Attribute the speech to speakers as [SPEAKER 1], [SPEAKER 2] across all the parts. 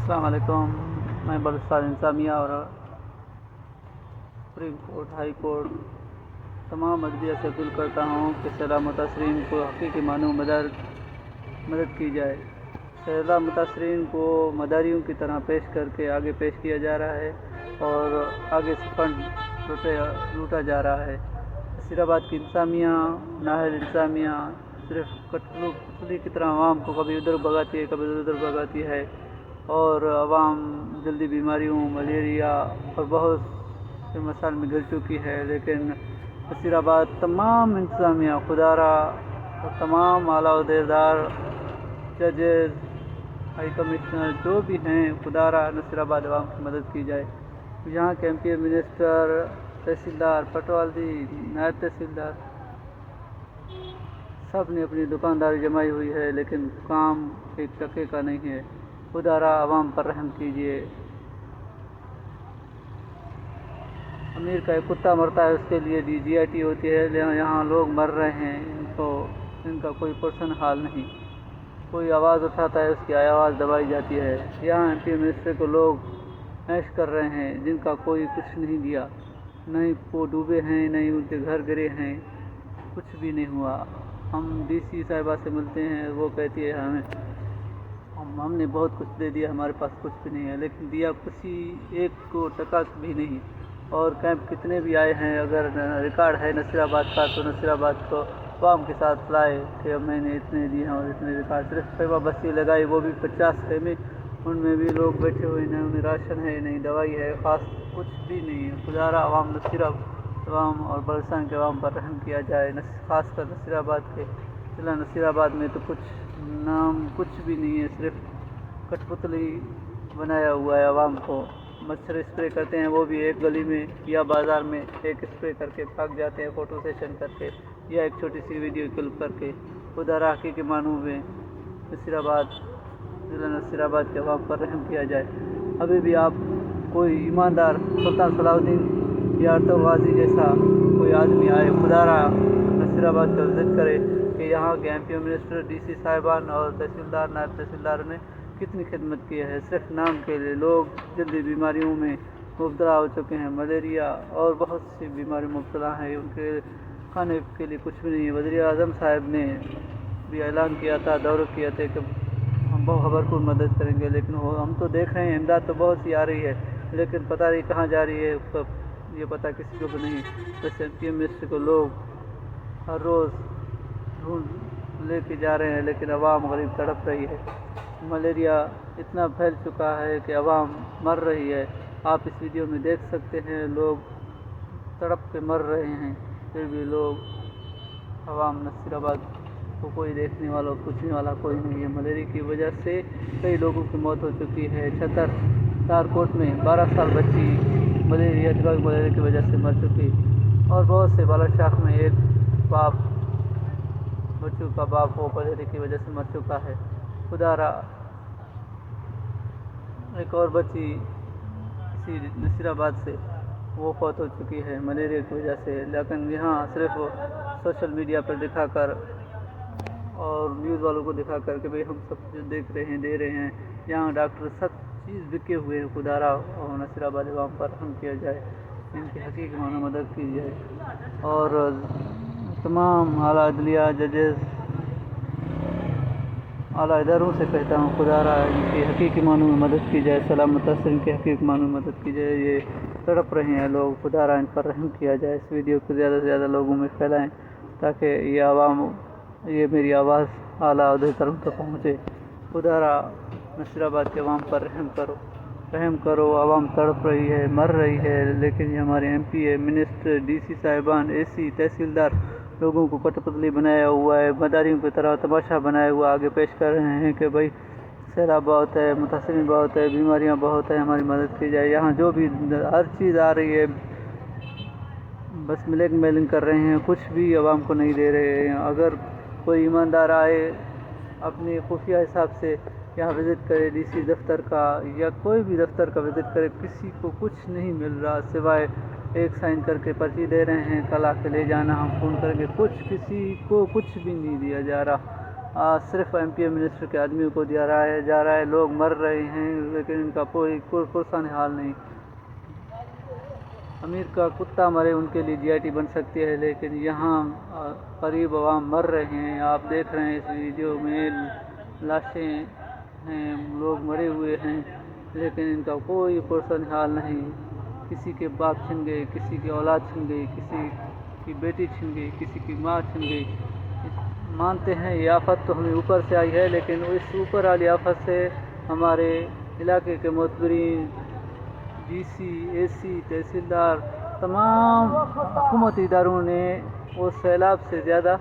[SPEAKER 1] السلام علیکم. میں بلوچستان انتظامیہ اور سپریم کورٹ، ہائی کورٹ تمام عدلیہ سے اپیل کرتا ہوں کہ سیلاب متاثرین کو حقیقی معنوں میں مدد کی جائے. سیلاب متاثرین کو مداریوں کی طرح پیش کر کے آگے پیش کیا جا رہا ہے اور آگے سے فنڈ لوٹا جا رہا ہے. نصیر آباد کی انتظامیہ، نااہل انتظامیہ صرف کٹپتلی کی طرح عوام کو کبھی ادھر بھگاتی ہے، کبھی ادھر بھگاتی ہے اور عوام جلدی بیماریوں، ملیریا اور بہت سے مسائل میں گر چکی ہے. لیکن نصیر آباد تمام انتظامیہ، خدارہ اور تمام اعلیٰ عہدیدار، ججز، ہائی کمشنر جو بھی ہیں، خدارہ نصیر آباد عوام کی مدد کی جائے. یہاں کے MP منسٹر، تحصیلدار، پٹوالدی، نائب تحصیلدار سب نے اپنی دکانداری جمائی ہوئی ہے لیکن کام ایک ٹکے کا نہیں ہے. خدارہ عوام پر رحم کیجیے. امیر کا ایک کتا مرتا ہے، اس کے لیے GIT ہوتی ہے. یہاں لوگ مر رہے ہیں، ان کا کوئی پرسن حال نہیں. کوئی آواز اٹھاتا ہے، اس کی آواز دبائی جاتی ہے. یہاں MP منسٹر کو لوگ عیش کر رہے ہیں جن کا کوئی کچھ نہیں دیا، نہ ہی وہ ڈوبے ہیں، نہ ہی ان کے گھر گرے ہیں، کچھ بھی نہیں ہوا. ہم DC صاحبہ سے ملتے ہیں، وہ کہتی ہے ہم نے بہت کچھ دے دیا، ہمارے پاس کچھ بھی نہیں ہے. لیکن دیا کسی ایک کو ٹکا بھی نہیں. اور کیمپ کتنے بھی آئے ہیں، اگر ریکارڈ ہے نصیر آباد کا تو نصیر آباد کو عوام کے ساتھ لائے کہ میں نے اتنے دیے ہیں اور اتنے ریکارڈ. صرف خیمہ بستی لگائی، وہ بھی 50 خیمے، ان میں بھی لوگ بیٹھے ہوئے ہیں، انہیں راشن ہے، نہیں دوائی ہے، خاص کچھ بھی نہیں ہے. خدارہ عوام عوام اور بلوچستان کے عوام پر رحم کیا جائے. خاص کر نصیر آباد کے ضلع نصیر آباد میں تو کچھ بھی نہیں ہے، صرف کٹپتلی بنایا ہوا ہے. عوام کو مچھر اسپرے کرتے ہیں، وہ بھی ایک گلی میں یا بازار میں ایک اسپرے کر کے بھاگ جاتے ہیں، فوٹو سیشن کر کے یا ایک چھوٹی سی ویڈیو کلپ کر کے. خدارہ حقیقی معنوں میں نصیر آباد ضلع نصیر آباد کے عوام پر رحم کیا جائے. ابھی بھی آپ کوئی ایماندار سلطان صلاح الدین یا ارطغرل غازی جیسا کوئی آدمی آئے، خدارہ نصیر آباد کا وزٹ کرے کہ یہاں کے MP منسٹر، DC صاحبان اور تحصیلدار، نائب تحصیلدار نے کتنی خدمت کی ہے. صرف نام کے لیے لوگ جلدی بیماریوں میں مبتلا ہو چکے ہیں، ملیریا اور بہت سی بیماریوں میں مبتلا ہیں، ان کے کھانے کے لیے کچھ بھی نہیں ہے. وزیر اعظم صاحب نے بھی اعلان کیا تھا، دعوے کیا تھے کہ ہم بہت بھرپور مدد کریں گے، لیکن ہم تو دیکھ رہے ہیں امداد تو بہت سی آ رہی ہے لیکن پتہ نہیں کہاں جا رہی ہے، یہ پتہ کسی کو بھی نہیں. ویسے MP منسٹر کو لوگ ہر روز ڈھونڈ لے کے جا رہے ہیں لیکن عوام غریب تڑپ رہی ہے. ملیریا اتنا پھیل چکا ہے کہ عوام مر رہی ہے. آپ اس ویڈیو میں دیکھ سکتے ہیں، لوگ تڑپ کے مر رہے ہیں، پھر بھی عوام نصیر آباد کو کوئی دیکھنے والا، پوچھنے والا کوئی نہیں ہے. ملیریا کی وجہ سے کئی لوگوں کی موت ہو چکی ہے. تارکوٹ میں 12 سال بچی ملیریا کی وجہ سے مر چکی اور بہت سے بالا شاخ میں ایک بچوں کا باپ وہ ملیریا کی وجہ سے مر چکا ہے. خدارہ ایک اور بچی اسی نصیر آباد سے وہ فوت ہو چکی ہے ملیریا کی وجہ سے. لیکن یہاں صرف سوشل میڈیا پر دکھا کر اور نیوز والوں کو دکھا کر کہ بھئی ہم سب کچھ دیکھ رہے ہیں، دے رہے ہیں. یہاں ڈاکٹر سب چیز بکے ہوئے ہیں. خدارہ اور نصیر آباد عوام پر رحم کیا جائے، ان کی حقیقی معنوں میں مدد کی جائے. اور تمام اعلیٰ عدلیہ، ججز، اعلیٰ اداروں سے کہتا ہوں خدارہ ان کی حقیقی معنوں میں مدد کی جائے. سیلاب متاثرین کی حقیقی معنوں میں مدد کی جائے. یہ تڑپ رہے ہیں لوگ، خدارہ ان پر رحم کیا جائے. اس ویڈیو کو زیادہ سے زیادہ لوگوں میں پھیلائیں تاکہ یہ میری آواز اعلیٰ عہدیداروں تک پہنچے. خدارہ نصیر آباد کے عوام پر رحم کرو. عوام تڑپ رہی ہے، مر رہی ہے، لیکن یہ ہمارے MP منسٹر، DC صاحبان، AC، تحصیلدار لوگوں کو کٹپتلی بنایا ہوا ہے، مداریوں کی طرح تماشا بنایا ہوا آگے پیش کر رہے ہیں کہ بھئی سیلاب بہت ہے، متاثرین بہت ہے، بیماریاں بہت ہیں، ہماری مدد کی جائے. یہاں جو بھی ہر چیز آ رہی ہے بس بلیک میلنگ کر رہے ہیں، کچھ بھی عوام کو نہیں دے رہے ہیں. اگر کوئی ایماندار آئے اپنی خفیہ حساب سے یہاں وزٹ کرے، DC دفتر کا یا کوئی بھی دفتر کا وزٹ کرے، کسی کو کچھ نہیں مل رہا سوائے ایک سائن کر کے پرچی دے رہے ہیں، کل آ کے لے جانا، ہم فون کر کے کسی کو کچھ بھی نہیں دیا جا رہا. صرف MP منسٹر کے آدمیوں کو دیا جا رہا ہے. لوگ مر رہے ہیں لیکن ان کا کوئی پرسان حال نہیں. امیر کا کتا مرے ان کے لیے GIT بن سکتی ہے، لیکن یہاں غریب عوام مر رہے ہیں. آپ دیکھ رہے ہیں اس ویڈیو میں لاشیں ہیں، لوگ مرے ہوئے ہیں لیکن ان کا کوئی پرسان حال نہیں. کسی کے باپ چھن گئے، کسی کی اولاد چھن گئی، کسی کی بیٹی چھن گئی، کسی کی ماں چھن گئی. مانتے ہیں یہ آفت تو ہمیں اوپر سے آئی ہے، لیکن اس اوپر والی آفت سے ہمارے علاقے کے معتبرین، DC، AC، تحصیلدار، تمام حکومتی اداروں نے وہ سیلاب سے زیادہ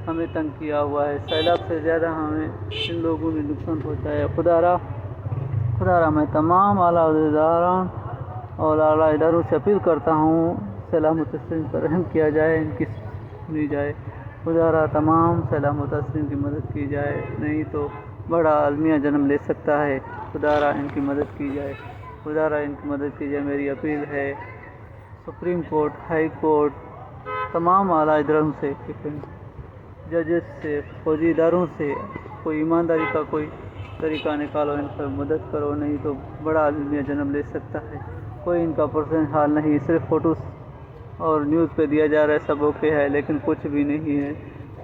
[SPEAKER 1] ہمیں تنگ کیا ہوا ہے. سیلاب سے زیادہ ہمیں ان لوگوں نے نقصان پہنچایا ہے. خدا را میں تمام اعلیٰ عہدیداران اور اعلیٰ اداروں سے اپیل کرتا ہوں سیلاب متاثرین پر رحم کیا جائے، ان کی سنی جائے. خدا را تمام سیلاب متاثرین کی مدد کی جائے، نہیں تو بڑا المیہ جنم لے سکتا ہے. خدا را ان کی مدد کی جائے، خدا را ان کی مدد کی جائے. میری اپیل ہے سپریم کورٹ، ہائی کورٹ، تمام اعلیٰ اداروں سے، ججز سے، فوجی اداروں سے کوئی ایمانداری کا کوئی طریقہ نکالو، ان پر مدد کرو، نہیں تو بڑا المیہ جنم لے سکتا ہے. کوئی ان کا پرسنل حال نہیں، صرف فوٹوز اور نیوز پہ دیا جا رہا ہے، سب اوکے ہے لیکن کچھ بھی نہیں ہے.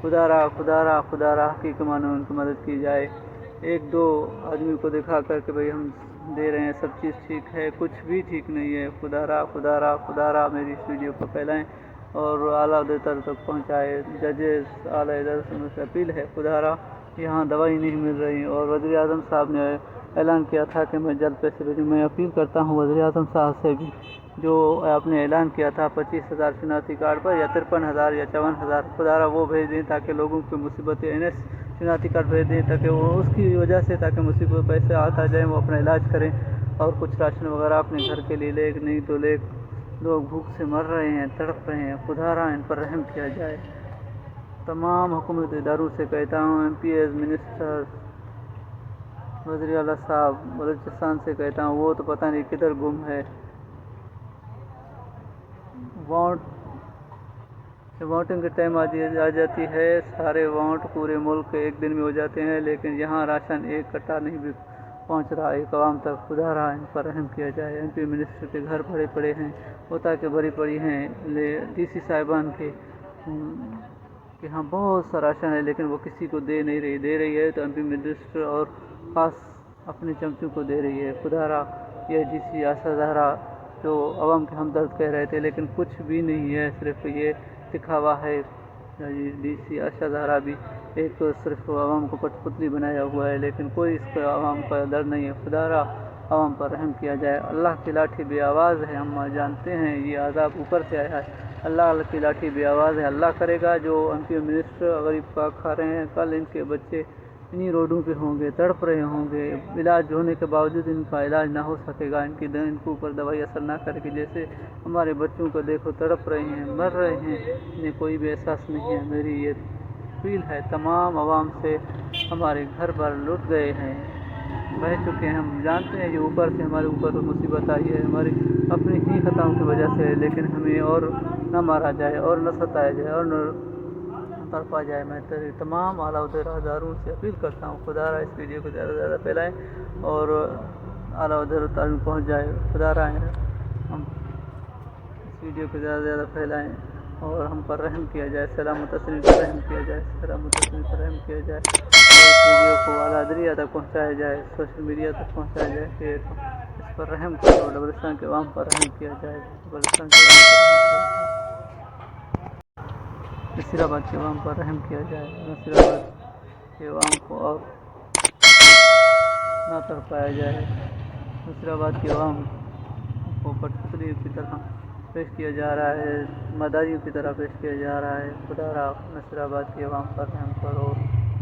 [SPEAKER 1] خدا را حقیقی معنوں میں ان کی مدد کی جائے. ایک دو آدمی کو دکھا کر کہ بھئی ہم دے رہے ہیں، سب چیز ٹھیک ہے، کچھ بھی ٹھیک نہیں ہے. خدا را میری اس ویڈیو کو پھیلائیں اور اعلیٰ عہدیداروں تک پہنچائے. ججز، اعلیٰ اداروں سے مجھ سے اپیل ہے، خدا را یہاں دوائی نہیں مل رہی اور وزیر اعظم صاحب نے اعلان کیا تھا کہ میں جلد پیسے بھیجوں. میں اپیل کرتا ہوں وزیر اعظم صاحب سے بھی، جو آپ نے اعلان کیا تھا 25,000 شناختی کارڈ پر یا 53,000 یا 54,000، خدا را وہ بھیج دیں تاکہ لوگوں کی مصیبتیں NS شناختی کارڈ بھیج دیں تاکہ وہ اس کی وجہ سے تاکہ مصیبت پیسے آتا جائیں، وہ اپنا علاج کریں اور کچھ راشن وغیرہ اپنے گھر کے لیے لے، نہیں تو لوگ بھوک سے مر رہے ہیں، تڑپ رہے ہیں. خدا را ان پر رحم کیا جائے. تمام حکومتی اداروں سے کہتا ہوں، MPs، منسٹر، وزیر اعلیٰ صاحب بلوچستان سے کہتا ہوں، وہ تو پتہ نہیں کدھر گم ہے. ووٹنگ کے ٹائم آ جاتی ہے، سارے ووٹ پورے ملک کے ایک دن میں ہو جاتے ہیں، لیکن یہاں راشن ایک کٹا نہیں بھی پہنچ رہا ایک عوام تک. خدا را ان پر رحم کیا جائے. MP منسٹر کے گھر بھرے پڑے ہیں، ہوتا کہ بھری پڑی ہیں. DC صاحبان کے یہاں بہت سا راشن ہے لیکن وہ کسی کو دے نہیں رہی، دے رہی ہے تو MP منسٹر اور خاص اپنے چمچوں کو دے رہی ہے. خدا را یہ DC آشا زہرا جو عوام کے ہمدرد کہہ رہے تھے لیکن کچھ بھی نہیں ہے، صرف یہ دکھاوا ہے. DC آشا زہرا بھی ایک صرف عوام کو کٹ پتلی بنایا ہوا ہے، لیکن کوئی اس کا عوام کا درد نہیں ہے. خدا را عوام پر رحم کیا جائے. اللہ کی لاٹھی بے آواز ہے، ہم جانتے ہیں یہ عذاب اوپر سے آیا ہے. اللہ کی لاٹھی بے آواز ہے. اللہ کرے گا جو MP منسٹر غریب کا کھا رہے ہیں، کل ان کے بچے انہی روڈوں پہ ہوں گے، تڑپ رہے ہوں گے. علاج ہونے کے باوجود ان کا علاج نہ ہو سکے گا، ان کے اوپر دوائی اثر نہ کرے گی. جیسے ہمارے بچوں کو دیکھو تڑپ رہے ہیں، مر رہے ہیں، انہیں کوئی بھی احساس نہیں ہے. میری یہ اپیل ہے تمام عوام سے. ہمارے گھر بار لٹ گئے ہیں، بہہ چکے ہیں. ہم جانتے ہیں یہ اوپر سے ہمارے اوپر مصیبت آئی ہے، ہماری اپنی ہی خطاؤں کی وجہ سے، لیکن ہمیں اور نہ مارا جائے اور نہ ستایا جائے اور نہ تڑپا جائے. میں تمام اعلیٰ عہدیداروں سے اپیل کرتا ہوں، خدا را اس ویڈیو کو زیادہ سے زیادہ پھیلائیں اور اعلیٰ عہدیداروں تک پہنچ جائے. خدا را ہم اس ویڈیو کو زیادہ سے زیادہ پھیلائیں اور ہم پر رحم کیا جائے. سیلاب متاثرین پر رحم کیا جائے، سیلاب متاثرین پر رحم کیا جائے. اس ویڈیو کو اعلیٰ دریا تک پہنچایا جائے، سوشل میڈیا تک پہنچایا جائے کہ اس پر رحم کرو. بلوچستان کے عوام پر رحم کیا جائے، بلوچستان کے عوام پر رحم کیا جائے، نصیر آباد کے عوام پر رحم کیا جائے. نصیر آباد کے عوام کو اور نہ تڑپایا جائے. نصیر آباد کے عوام کو کٹپتلی کی طرح پیش کیا جا رہا ہے، مداریوں کی طرح پیش کیا جا رہا ہے. خدا را نصیر آباد کے عوام پر رحم کرو.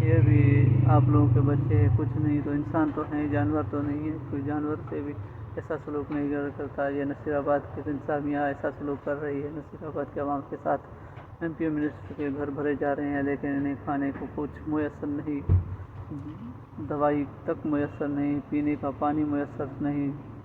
[SPEAKER 1] یہ بھی آپ لوگوں کے بچے ہیں، کچھ نہیں تو انسان تو ہیں، جانور تو نہیں ہے. کوئی جانور سے بھی ایسا سلوک نہیں کرتا. یہ نصیر آباد کی انتظامیہ ایسا سلوک کر رہی ہے نصیر آباد کے عوام کے ساتھ. MP منسٹر کے گھر بھرے جا رہے ہیں لیکن انہیں کھانے کو کچھ میسر نہیں، دوائی تک میسر نہیں، پینے کا پانی میسر نہیں.